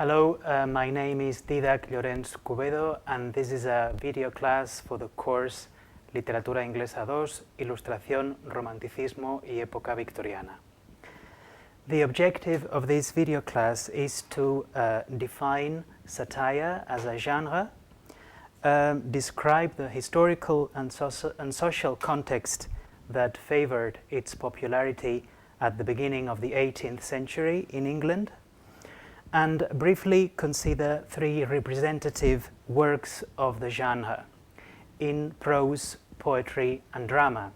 Hello, my name is Dídac Llorens Cubedo, and this is a video class for the course Literatura Inglesa 2, Ilustración, Romanticismo y Época Victoriana. The objective of this video class is to define satire as a genre, describe the historical and social context that favored its popularity at the beginning of the 18th century in England, and briefly consider three representative works of the genre in prose, poetry, and drama.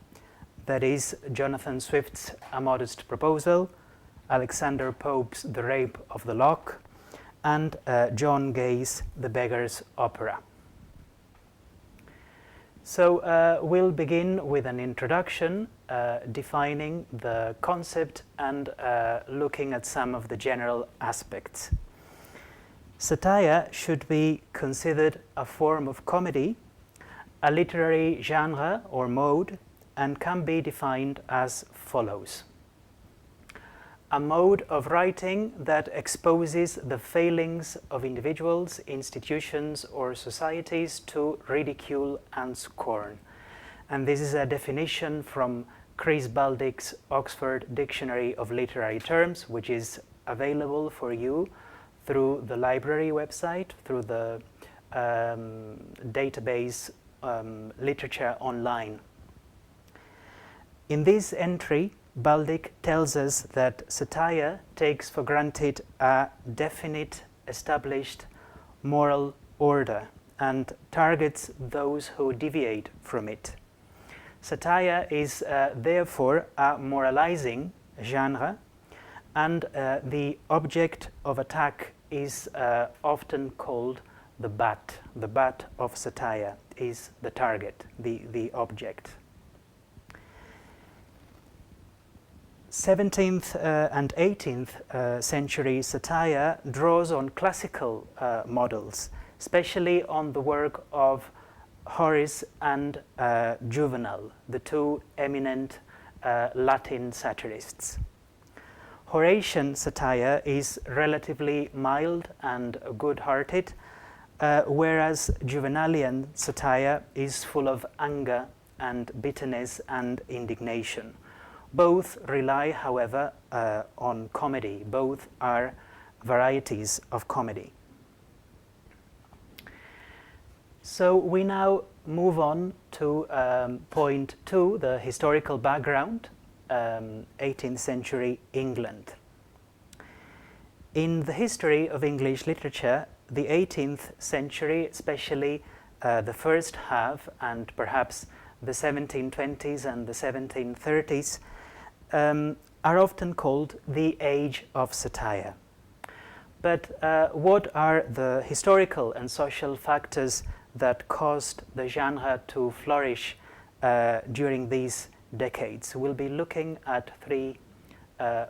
That is, Jonathan Swift's A Modest Proposal, Alexander Pope's The Rape of the Lock, and John Gay's The Beggar's Opera. So we'll begin with an introduction defining the concept and looking at some of the general aspects. Satire should be considered a form of comedy, a literary genre or mode, and can be defined as follows. A mode of writing that exposes the failings of individuals, institutions, or societies to ridicule and scorn. And this is a definition from Chris Baldick's Oxford Dictionary of Literary Terms, which is available for you through the library website, through the database Literature Online. In this entry, Baldick tells us that satire takes for granted a definite, established moral order and targets those who deviate from it. Satire is therefore a moralizing genre, and the object of attack is often called the butt. The butt of satire is the target, the object. 17th and 18th century satire draws on classical models, especially on the work of Horace and Juvenal, the two eminent Latin satirists. Horatian satire is relatively mild and good-hearted, whereas Juvenalian satire is full of anger and bitterness and indignation. Both rely, however, on comedy. Both are varieties of comedy. So we now move on to point 2, the historical background, 18th century England. In the history of English literature, the 18th century, especially the first half and perhaps the 1720s and the 1730s, are often called the Age of Satire. But what are the historical and social factors that caused the genre to flourish during these decades? We'll be looking at three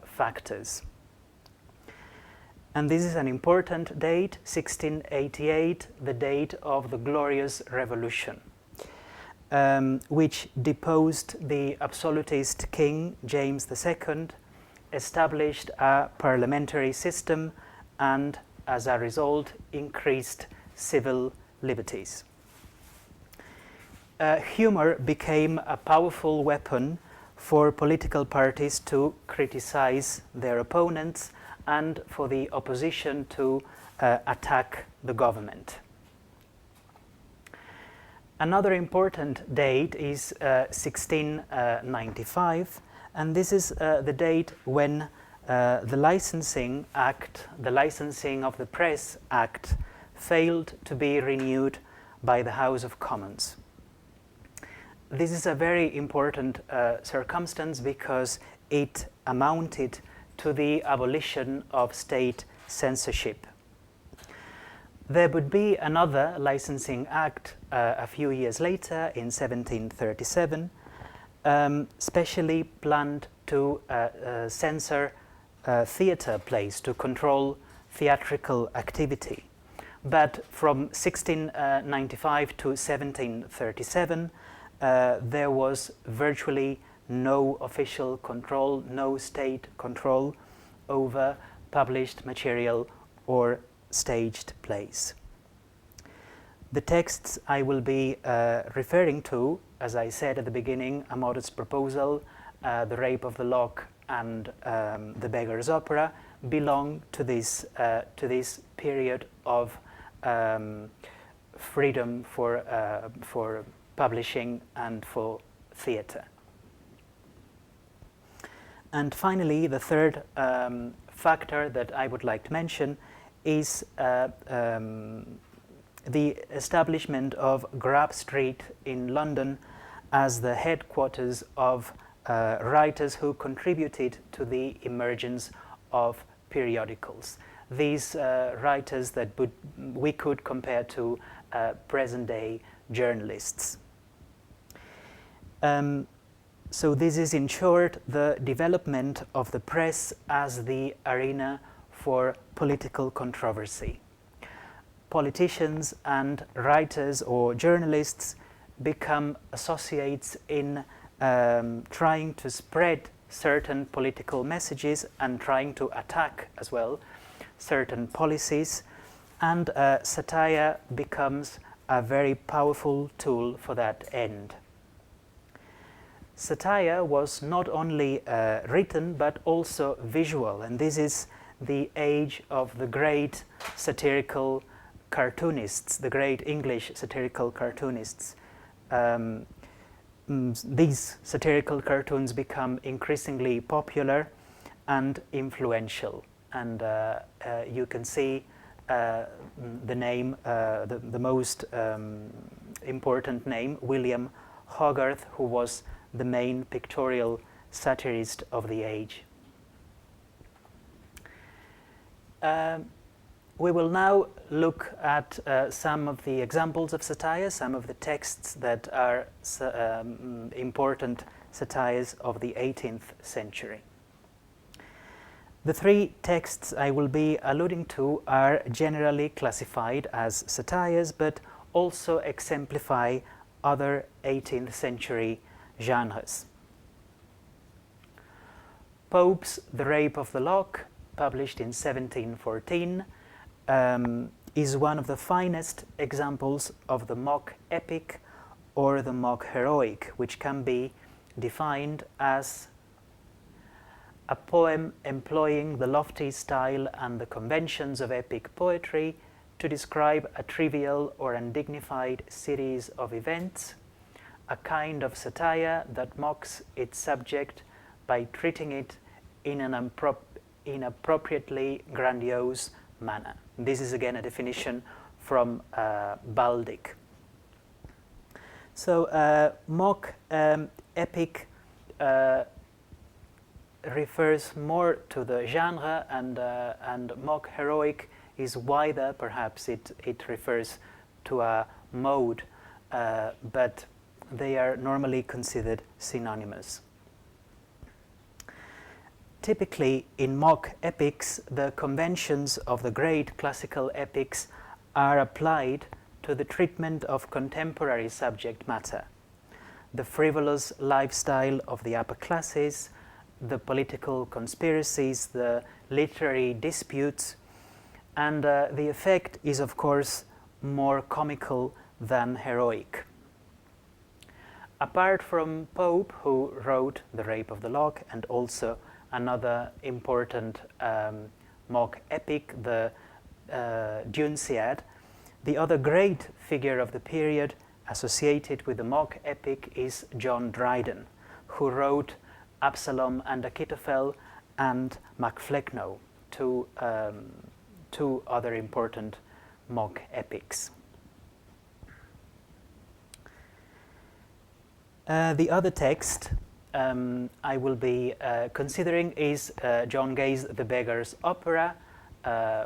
factors. And this is an important date, 1688, the date of the Glorious Revolution, which deposed the absolutist king James II, established a parliamentary system, and as a result increased civil liberties. Humor became a powerful weapon for political parties to criticize their opponents and for the opposition to attack the government. Another important date is 1695, and this is the date when the Licensing Act, the Licensing of the Press Act, failed to be renewed by the House of Commons. This is a very important circumstance because it amounted to the abolition of state censorship. There would be another licensing act a few years later in 1737, specially planned to censor theatre plays, to control theatrical activity. But from 1695 to 1737, there was virtually no official control, no state control over published material or staged plays. The texts I will be referring to, as I said at the beginning, A Modest Proposal, The Rape of the Lock, and The Beggar's Opera, belong to this period of freedom for publishing and for theatre. And finally, the third factor that I would like to mention is the establishment of Grub Street in London as the headquarters of writers who contributed to the emergence of periodicals. These writers that we could compare to present-day journalists. So this is, in short, the development of the press as the arena for political controversy. Politicians and writers or journalists become associates in trying to spread certain political messages and trying to attack as well certain policies, and satire becomes a very powerful tool for that end. Satire was not only written but also visual, and this is the age of the great satirical cartoonists, the great English satirical cartoonists. These satirical cartoons become increasingly popular and influential, and you can see the name, the most important name, William Hogarth, who was the main pictorial satirist of the age. We will now look at some of the examples of satire, some of the texts that are important satires of the 18th century. The three texts I will be alluding to are generally classified as satires, but also exemplify other 18th century genres. Pope's The Rape of the Lock, published in 1714, is one of the finest examples of the mock epic or the mock heroic, which can be defined as a poem employing the lofty style and the conventions of epic poetry to describe a trivial or undignified series of events, a kind of satire that mocks its subject by treating it in an inappropriately grandiose manner. This is again a definition from Baldic. So mock epic refers more to the genre, and mock heroic is wider. Perhaps it refers to a mode, but they are normally considered synonymous. Typically, in mock epics, the conventions of the great classical epics are applied to the treatment of contemporary subject matter. The frivolous lifestyle of the upper classes, the political conspiracies, the literary disputes, and the effect is, of course, more comical than heroic. Apart from Pope, who wrote The Rape of the Lock, and also another important mock epic, the Dunciad, the other great figure of the period associated with the mock epic is John Dryden, who wrote Absalom and Achitophel and Macflecknoe, two other important mock epics. The other text I will be considering is John Gay's The Beggar's Opera,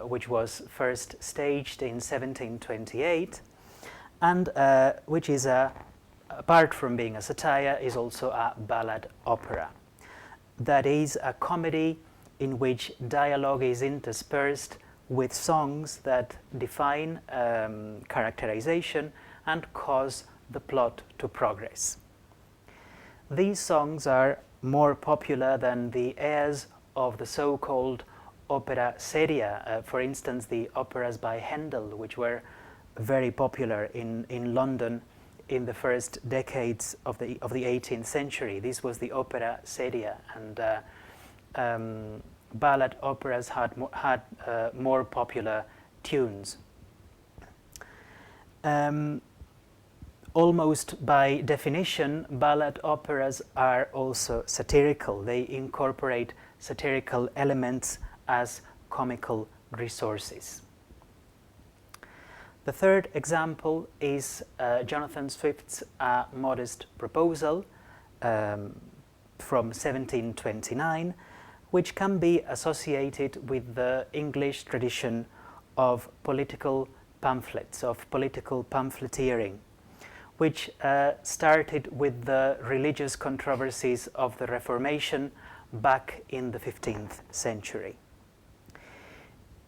which was first staged in 1728, and which is, apart from being a satire, is also a ballad opera. That is a comedy in which dialogue is interspersed with songs that define characterization and cause the plot to progress. These songs are more popular than the airs of the so-called opera seria, for instance, the operas by Handel, which were very popular in London in the first decades of the 18th century. This was the opera seria, and ballad operas had more popular tunes. Almost by definition, ballad operas are also satirical. They incorporate satirical elements as comical resources. The third example is Jonathan Swift's A Modest Proposal from 1729, which can be associated with the English tradition of political pamphlets, of political pamphleteering, which started with the religious controversies of the Reformation back in the 15th century.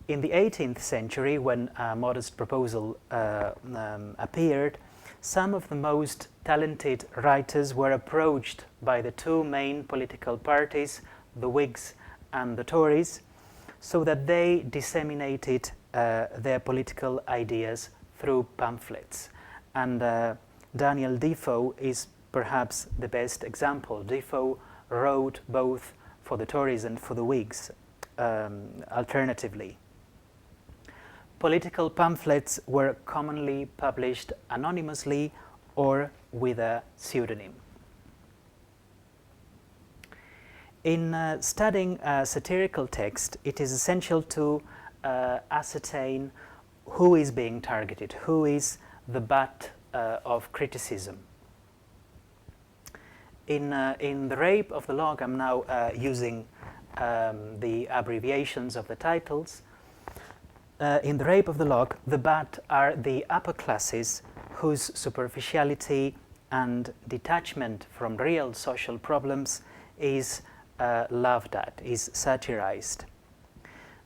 In the 18th century, when A Modest Proposal appeared, some of the most talented writers were approached by the two main political parties, the Whigs and the Tories, so that they disseminated their political ideas through pamphlets. And Daniel Defoe is perhaps the best example. Defoe wrote both for the Tories and for the Whigs, alternatively. Political pamphlets were commonly published anonymously or with a pseudonym. In studying a satirical text, it is essential to ascertain who is being targeted, who is the butt of criticism. In The Rape of the Lock, I'm now using the abbreviations of the titles. In The Rape of the Lock, the butt are the upper classes whose superficiality and detachment from real social problems is laughed at, is satirized.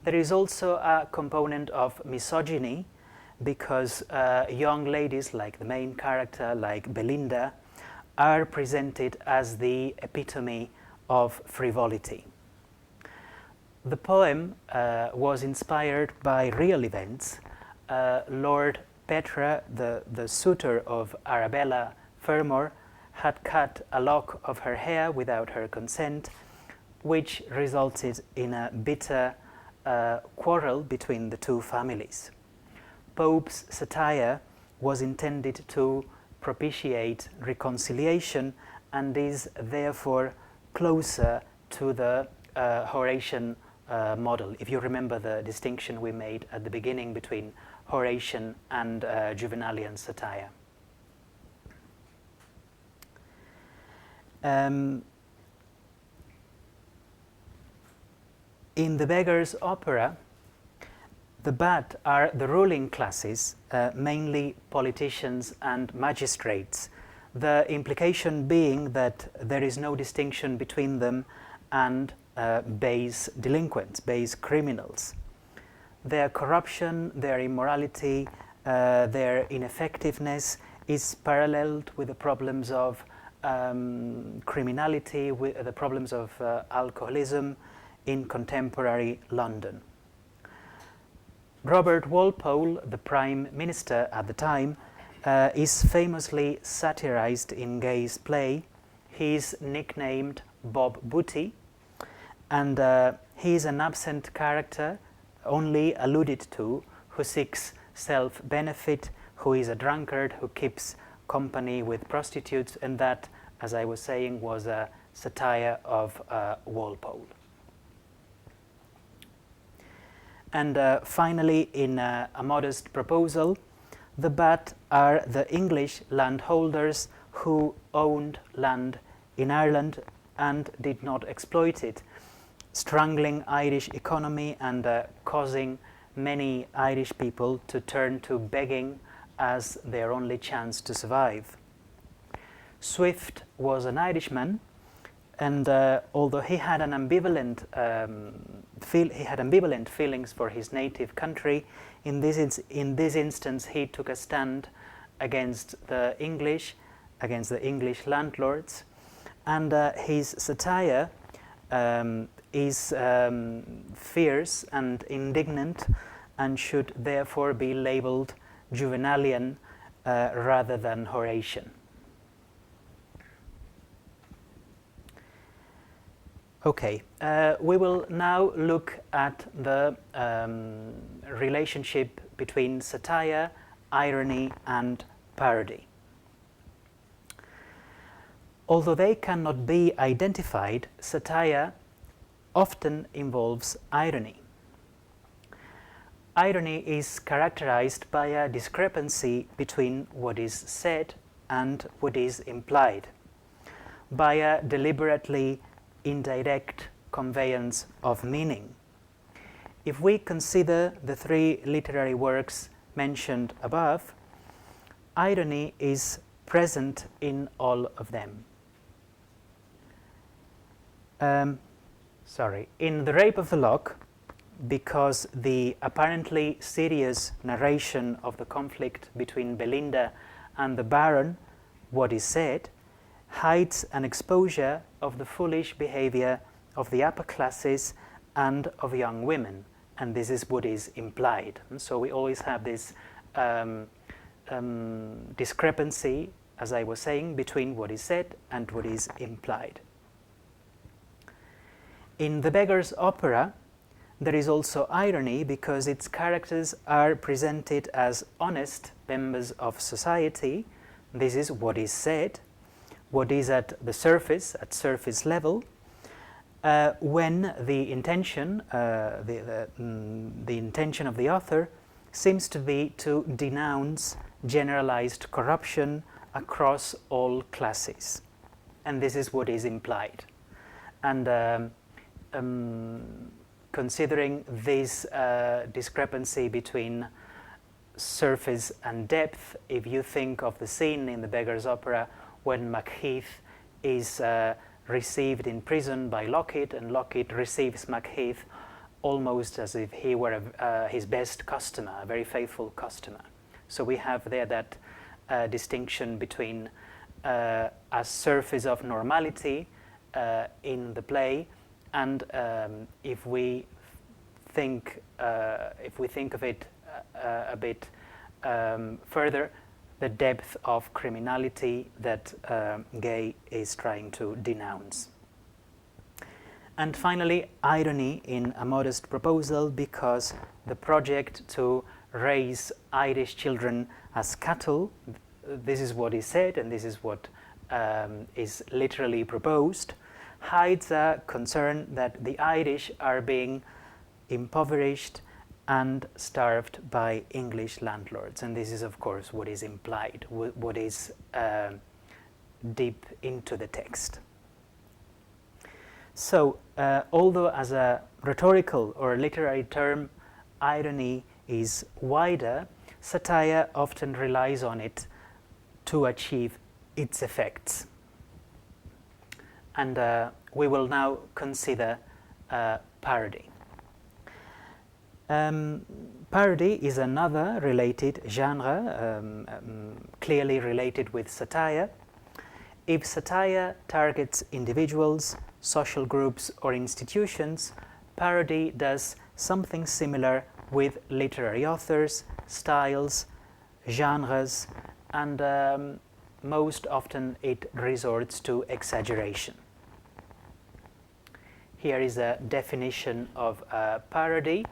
There is also a component of misogyny, because young ladies, like the main character, like Belinda, are presented as the epitome of frivolity. The poem was inspired by real events. Lord Petre, the suitor of Arabella Fermor, had cut a lock of her hair without her consent, which resulted in a bitter quarrel between the two families. Pope's satire was intended to propitiate reconciliation and is therefore closer to the Horatian model. If you remember the distinction we made at the beginning between Horatian and Juvenalian satire. In The Beggar's Opera, the butt are the ruling classes, mainly politicians and magistrates, the implication being that there is no distinction between them and base delinquents, base criminals. Their corruption, their immorality, their ineffectiveness is paralleled with the problems of criminality, with the problems of alcoholism in contemporary London. Robert Walpole, the Prime Minister at the time, is famously satirized in Gay's play. He is nicknamed Bob Booty, and he is an absent character, only alluded to, who seeks self-benefit, who is a drunkard, who keeps company with prostitutes, and that, as I was saying, was a satire of Walpole. And finally, in A Modest Proposal, the butt are the English landholders who owned land in Ireland and did not exploit it, strangling Irish economy and causing many Irish people to turn to begging as their only chance to survive. Swift was an Irishman, and although he had an ambivalent feelings for his native country, in this instance he took a stand against the English landlords, and his satire is fierce and indignant and should therefore be labeled Juvenalian rather than Horatian. Okay, we will now look at the relationship between satire, irony, and parody. Although they cannot be identified, satire often involves irony. Irony is characterized by a discrepancy between what is said and what is implied, by a deliberately indirect conveyance of meaning. If we consider the three literary works mentioned above, irony is present in all of them. In The Rape of the Lock, because the apparently serious narration of the conflict between Belinda and the Baron, what is said, hides an exposure of the foolish behavior of the upper classes and of young women, and this is what is implied. And so we always have this discrepancy, as I was saying, between what is said and what is implied. In The Beggar's Opera, there is also irony because its characters are presented as honest members of society. This is what is said, what is at the surface, at surface level, when the intention, the intention of the author seems to be to denounce generalized corruption across all classes. And this is what is implied. And considering this discrepancy between surface and depth, if you think of the scene in The Beggar's Opera when Macheath is received in prison by Lockit, and Lockit receives Macheath almost as if he were his best customer, a very faithful customer. So we have there that distinction between a surface of normality in the play, and if we think of it a bit further, the depth of criminality that Gay is trying to denounce. And finally, irony in A Modest Proposal, because the project to raise Irish children as cattle, this is what is said and this is what is literally proposed, hides a concern that the Irish are being impoverished and starved by English landlords. And this is, of course, what is implied, what is deep into the text. So, although as a rhetorical or literary term, irony is wider, satire often relies on it to achieve its effects. And we will now consider parody. Parody is another related genre, clearly related with satire. If satire targets individuals, social groups, or institutions, parody does something similar with literary authors, styles, genres, and most often it resorts to exaggeration. Here is a definition of parody: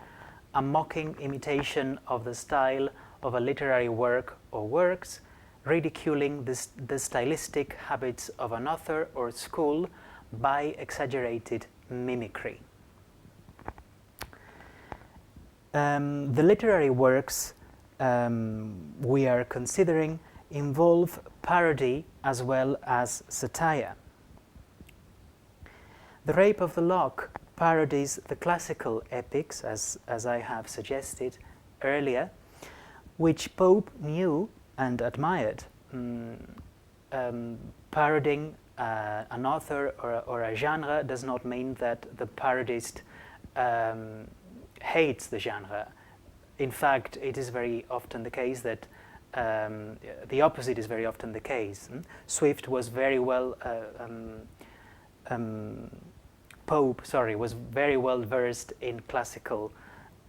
a mocking imitation of the style of a literary work or works, ridiculing the stylistic habits of an author or school by exaggerated mimicry. The literary works we are considering involve parody as well as satire. The Rape of the Lock parodies the classical epics, as I have suggested earlier, which Pope knew and admired. Parodying an author or a genre does not mean that the parodist hates the genre. In fact, it is very often the case that the opposite is very often the case. Swift was very well Pope, sorry, was very well versed in classical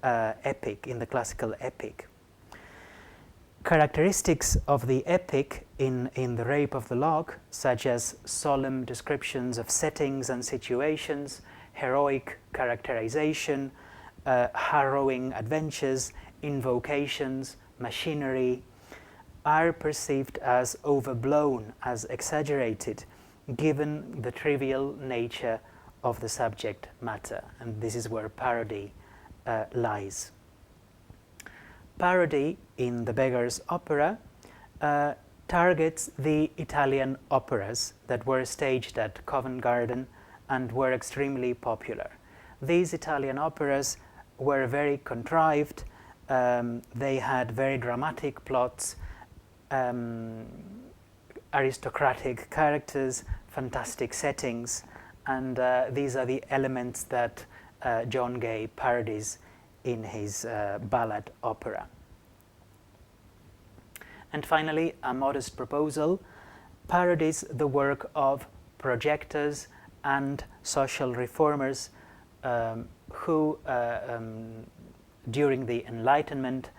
epic, in the classical epic. Characteristics of the epic in The Rape of the Lock, such as solemn descriptions of settings and situations, heroic characterization, harrowing adventures, invocations, machinery, are perceived as overblown, as exaggerated, given the trivial nature of the subject matter. And this is where parody lies. Parody in The Beggar's Opera targets the Italian operas that were staged at Covent Garden and were extremely popular. These Italian operas were very contrived, they had very dramatic plots, aristocratic characters, fantastic settings, and these are the elements that John Gay parodies in his ballad opera. And finally, A Modest Proposal parodies the work of projectors and social reformers who, during the Enlightenment,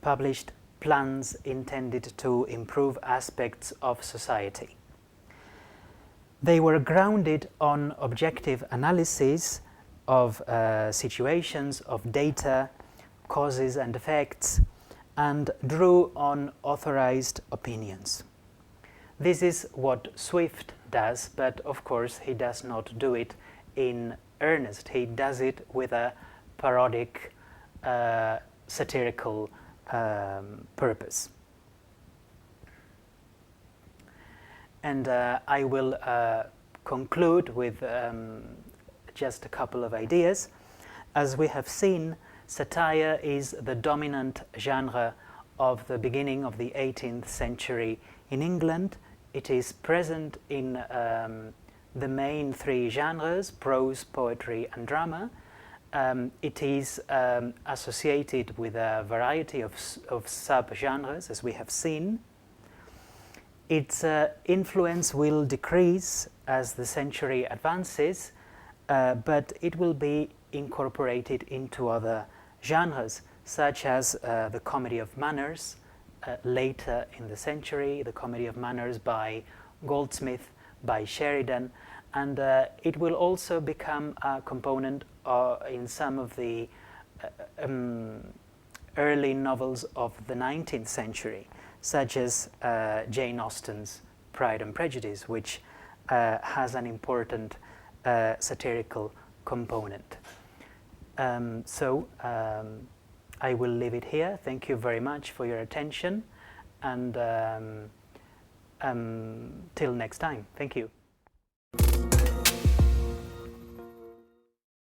published plans intended to improve aspects of society. They were grounded on objective analysis of situations, of data, causes and effects, and drew on authorized opinions. This is what Swift does, but of course he does not do it in earnest. He does it with a parodic, satirical purpose. And I will conclude with just a couple of ideas. As we have seen, satire is the dominant genre of the beginning of the 18th century in England. It is present in the main three genres, prose, poetry, and drama. It is associated with a variety of sub-genres, as we have seen. Its influence will decrease as the century advances, but it will be incorporated into other genres, such as the comedy of manners, later in the century, the comedy of manners by Goldsmith, by Sheridan, and it will also become a component in some of the early novels of the 19th century, such as Jane Austen's Pride and Prejudice, which has an important satirical component. I will leave it here. Thank you very much for your attention, and till next time. Thank you.